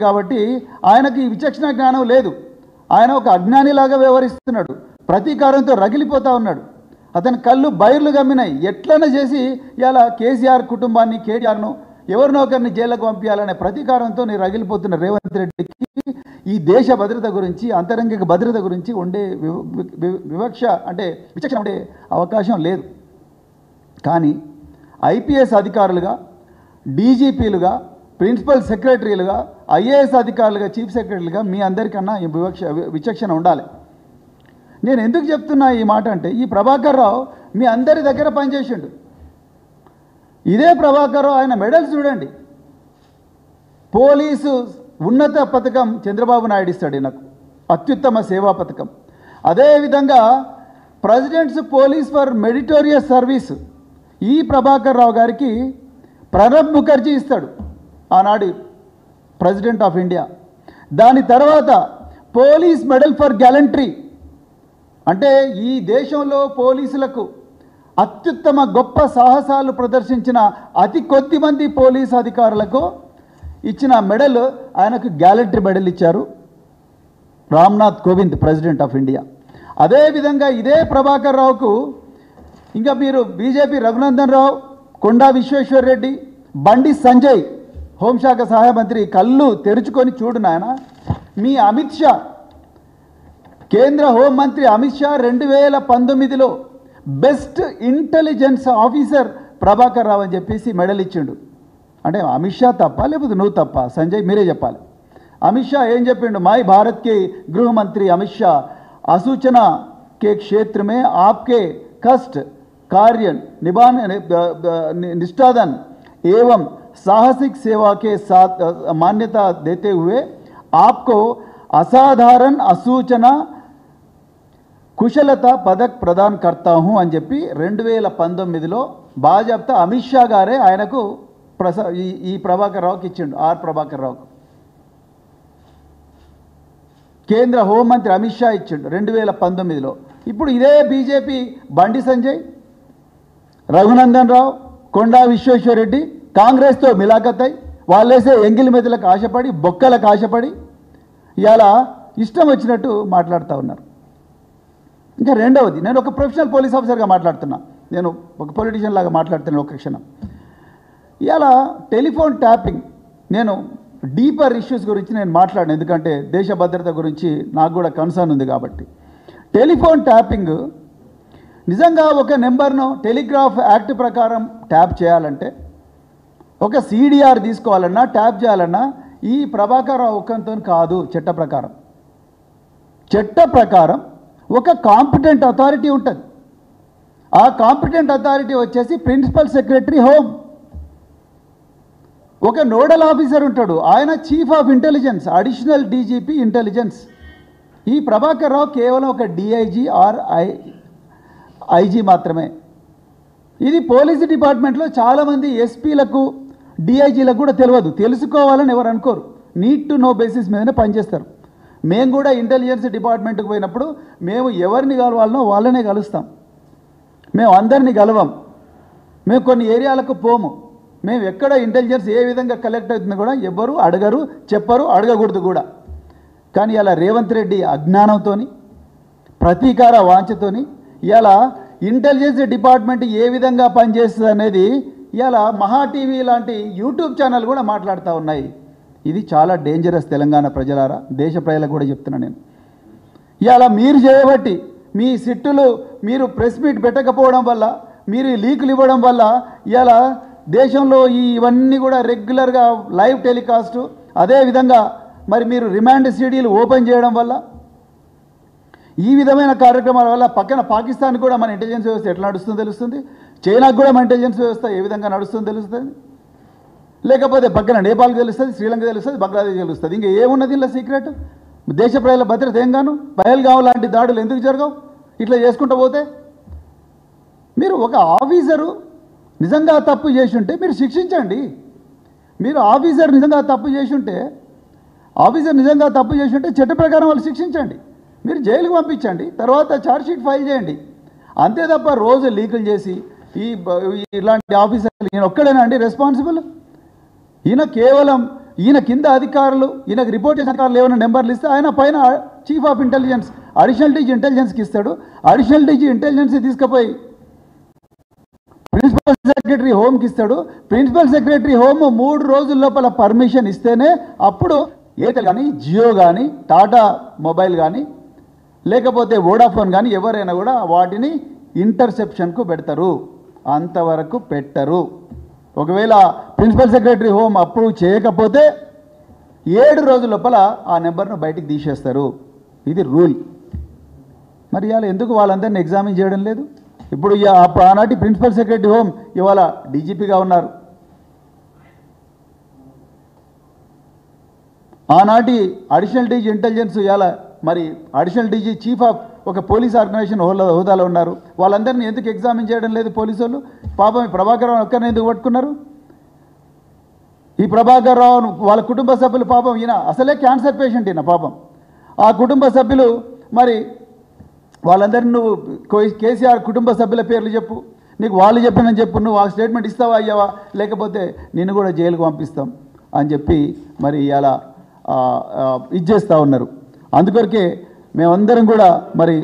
కాబట్టి ఆయనకి విచక్షణ జ్ఞానం లేదు. ఆయన ఒక అజ్ఞానిలాగా వ్యవహరిస్తున్నాడు. ప్రతీకారంతో రగిలిపోతూ ఉన్నాడు. అతని కళ్ళు బైర్లు గమ్మినాయి. ఎట్లైనా చేసి ఇలా కేసీఆర్ కుటుంబాన్ని, కేటీఆర్ను ఎవరినో ఒకరిని జైలుకు పంపించాలనే ప్రతీకారంతో రగిలిపోతున్న రేవంత్ రెడ్డికి ఈ దేశ భద్రత గురించి, అంతరంగిక భద్రత గురించి ఉండే విచక్షణ ఉండే అవకాశం లేదు. కానీ ఐపీఎస్ అధికారులుగా, డీజీపీలుగా, ప్రిన్సిపల్ సెక్రటరీలుగా, ఐఏఎస్ అధికారులుగా, చీఫ్ సెక్రటరీలుగా మీ అందరికన్నా ఈ విచక్షణ ఉండాలి. నేను ఎందుకు చెప్తున్నా ఈ మాట అంటే, ఈ ప్రభాకర్ రావు మీ అందరి దగ్గర పనిచేసిండు. ఇదే ప్రభాకర్ రావు ఆయన మెడల్స్ చూడండి. పోలీసు ఉన్నత పథకం చంద్రబాబు నాయుడు ఇస్తాడు నాకు, అత్యుత్తమ సేవా పథకం. అదేవిధంగా presidents police for meritorious service ఈ ప్రభాకర్ రావు గారికి ప్రణబ్ ముఖర్జీ ఇస్తాడు, ఆనాడు ప్రెసిడెంట్ ఆఫ్ ఇండియా. దాని తర్వాత పోలీస్ మెడల్ ఫర్ గ్యాలంట్రీ, అంటే ఈ దేశంలో పోలీసులకు అత్యుత్తమ గొప్ప సాహసాలు ప్రదర్శించిన అతి కొద్ది మంది పోలీస్ అధికారులకు ఇచ్చిన మెడల్, ఆయనకు గ్యాలంట్రీ మెడల్ ఇచ్చారు Ramnath Kovind, president of India. అదేవిధంగా ఇదే ప్రభాకర్ రావుకు ఇంకా మీరు బీజేపీ రఘునందన్ రావు, కొండా విశ్వేశ్వర్ రెడ్డి, బండి సంజయ్ హోంశాఖ సహాయ మంత్రి, కళ్ళు తెరుచుకొని చూడు నాయన. మీ అమిత్ షా, కేంద్ర హోంమంత్రి అమిత్ షా 2019లో best intelligence officer Prabhakar Rao అని చెప్పేసి మెడల్ ఇచ్చిండు. అంటే అమిత్ షా తప్ప లేకపోతే నువ్వు తప్ప? సంజయ్ మీరే చెప్పాలి. అమిత్ షా ఏం చెప్పిండు? మై భారత్ के गृह मंत्री अमित शाह आसूचना के क्षेत्र में आपके कष्ट कार्य निभाने निष्ठादन एवं साहसिक सेवा के साथ मान्यता देते हुए आपको असाधारण असूचना కుశలత పదక్ ప్రదాన్ కర్తా హూ అని చెప్పి 2019లో బాజాప్తా అమిత్ షా గారే ఆయనకు ఈ ప్రభాకర్ రావుకి ఇచ్చిండు. ఆర్ ప్రభాకర్ రావుకు కేంద్ర హోంమంత్రి అమిత్ షా ఇచ్చిండు 2019లో. ఇప్పుడు ఇదే బీజేపీ బండి సంజయ్, రఘునందన్ రావు, కొండా విశ్వేశ్వర్ రెడ్డి కాంగ్రెస్తో మిలాఖత్ అయి వాళ్ళేసే ఎంగిలి మెదలకు ఆశపడి, బొక్కలకు ఆశపడి ఇలా ఇష్టం వచ్చినట్టు మాట్లాడుతూ ఉన్నారు. ఇంకా రెండవది, నేను ఒక ప్రొఫెషనల్ పోలీస్ ఆఫీసర్గా మాట్లాడుతున్నా, నేను ఒక పొలిటీషియన్ లాగా మాట్లాడుతున్నాను ఒక క్షణం. ఇలా టెలిఫోన్ ట్యాపింగ్, నేను డీపర్ ఇష్యూస్ గురించి నేను మాట్లాడాను, ఎందుకంటే దేశ భద్రత గురించి నాకు కూడా కన్సర్న్ ఉంది కాబట్టి. టెలిఫోన్ ట్యాపింగ్ నిజంగా ఒక నెంబర్ను టెలిగ్రాఫ్ యాక్ట్ ప్రకారం ట్యాప్ చేయాలంటే, ఒక సిడిఆర్ తీసుకోవాలన్నా, ట్యాప్ చేయాలన్నా ఈ ప్రభాకర్ రావు ఒక్కంతో కాదు. చట్ట ప్రకారం ఒక కాంపిటెంట్ అథారిటీ ఉంటుంది. ఆ కాంపిటెంట్ అథారిటీ వచ్చేసి ప్రిన్సిపల్ సెక్రటరీ హోమ్. ఒక నోడల్ ఆఫీసర్ ఉంటాడు, ఆయన chief of intelligence, additional DGP intelligence. ఈ ప్రభాకర్ రావు కేవలం ఒక డిఐజీ ఆర్ ఐజీ మాత్రమే. ఇది పోలీస్ డిపార్ట్మెంట్లో చాలామంది ఎస్పీలకు, డిఐజీలకు కూడా తెలియదు. తెలుసుకోవాలని ఎవరు అనుకోరు, నీడ్ టు నో బేసిస్ మీదనే పనిచేస్తారు. మేము కూడా ఇంటెలిజెన్స్ డిపార్ట్మెంట్కి పోయినప్పుడు మేము ఎవరిని కలవాలనో వాళ్ళనే కలుస్తాం. మేము అందరినీ కలవం. మేము కొన్ని ఏరియాలకు పోము. మేము ఎక్కడ ఇంటెలిజెన్స్ ఏ విధంగా కలెక్ట్ అవుతుందో కూడా ఎవరు అడగరు, చెప్పరు, అడగకూడదు కూడా. కానీ ఇలా రేవంత్ రెడ్డి అజ్ఞానంతో, ప్రతీకార వాంఛతోని ఇలా ఇంటెలిజెన్స్ డిపార్ట్మెంట్ ఏ విధంగా పనిచేస్తుంది అనేది ఇలా మహా టీవీ లాంటి యూట్యూబ్ ఛానల్ కూడా మాట్లాడుతూ ఉన్నాయి. ఇది చాలా డేంజరస్. తెలంగాణ ప్రజలారా, దేశ ప్రజలకు కూడా చెప్తున్నా నేను. ఇలా మీరు చేయబట్టి, మీ సిట్టులు మీరు ప్రెస్ మీట్ పెట్టకపోవడం వల్ల, మీరు లీకులు ఇవ్వడం వల్ల ఇలా దేశంలో ఇవన్నీ కూడా రెగ్యులర్గా లైవ్ టెలికాస్టు, అదేవిధంగా మరి మీరు రిమాండ్ సీడీలు ఓపెన్ చేయడం వల్ల, ఈ విధమైన కార్యక్రమాల వల్ల పక్కన పాకిస్తాన్ కూడా మన ఇంటెలిజెన్స్ వ్యవస్థ ఎట్లా నడుస్తుందో తెలుస్తుంది, చైనాకు కూడా మన ఇంటెలిజెన్స్ వ్యవస్థ ఏ విధంగా నడుస్తుందో తెలుస్తుంది, లేకపోతే పక్కన నేపాల్కి తెలుస్తుంది, శ్రీలంక తెలుస్తుంది, బంగ్లాదేశ్ తెలుస్తుంది. ఇంకా ఏమున్నది ఇలా సీక్రెట్? దేశ ప్రజల భద్రత ఏం గాను? పహల్గాం లాంటి దాడులు ఎందుకు జరగవు ఇట్లా చేసుకుంటూ పోతే? మీరు ఒక ఆఫీసరు నిజంగా తప్పు చేసి ఉంటే మీరు శిక్షించండి. మీరు ఆఫీసర్ నిజంగా తప్పు చేసి ఉంటే చట్ట ప్రకారం వాళ్ళు శిక్షించండి. మీరు జైలుకు పంపించండి, తర్వాత ఛార్జ్షీట్ ఫైల్ చేయండి. అంతే తప్ప రోజు లీకులు చేసి ఇలాంటి ఆఫీసర్లు ఈయన ఒక్కడేనా అండి రెస్పాన్సిబుల్? ఈయన కేవలం ఈయన కింద అధికారులు, ఈయనకు రిపోర్ట్ చేసిన అధికారులు ఏమైనా నెంబర్లు ఇస్తే ఆయన పైన chief of intelligence, additional DG ఇంటెలిజెన్స్కి ఇస్తాడు. అడిషనల్ డీజీ ఇంటెలిజెన్స్ తీసుకుపోయి ప్రిన్సిపల్ సెక్రటరీ హోమ్కి ఇస్తాడు. ప్రిన్సిపల్ సెక్రటరీ హోమ్ 3 రోజుల లోపల పర్మిషన్ ఇస్తేనే అప్పుడు ఎయిర్టెల్ కానీ, జియో కానీ, టాటా మొబైల్ కానీ, లేకపోతే వోడాఫోన్ కానీ ఎవరైనా కూడా వాటిని ఇంటర్సెప్షన్కు పెడతారు. అంతవరకు పెట్టరు. ఒకవేళ ప్రిన్సిపల్ సెక్రటరీ హోమ్ అప్రూవ్ చేయకపోతే 7 రోజుల లోపల ఆ నెంబర్ను బయటికి తీసేస్తారు. ఇది రూల్. మరి ఇవాళ ఎందుకు వాళ్ళందరినీ ఎగ్జామిన్ చేయడం లేదు? ఇప్పుడు ఆనాటి ప్రిన్సిపల్ సెక్రటరీ హోమ్ ఇవాళ డీజీపీగా ఉన్నారు. ఆనాటి అడిషనల్ డీజీ ఇంటెలిజెన్స్ ఇవాళ మరి అడిషనల్ డీజీ చీఫ్ ఆఫ్ ఒక పోలీస్ ఆర్గనైజేషన్ హోదాలో ఉన్నారు. వాళ్ళందరినీ ఎందుకు ఎగ్జామిన్ చేయడం లేదు పోలీసు వాళ్ళు? పాపం ఈ ప్రభాకర్ రావు ఒక్కరిని ఎందుకు పట్టుకున్నారు? ఈ ప్రభాకర్ రావు వాళ్ళ కుటుంబ సభ్యులు పాపం, ఈయన అసలే క్యాన్సర్ పేషెంట్, ఈయన పాపం. ఆ కుటుంబ సభ్యులు మరి వాళ్ళందరినీ నువ్వు కేసీఆర్ కుటుంబ సభ్యుల పేర్లు చెప్పు, నీకు వాళ్ళు చెప్పినని చెప్పు, నువ్వు ఆ స్టేట్మెంట్ ఇస్తావా అయ్యావా, లేకపోతే నిన్ను కూడా జైలుకు పంపిస్తాం అని చెప్పి మరి ఇలా ఇచ్చేస్తూ ఉన్నారు. అందుకొరకే మేమందరం కూడా మరి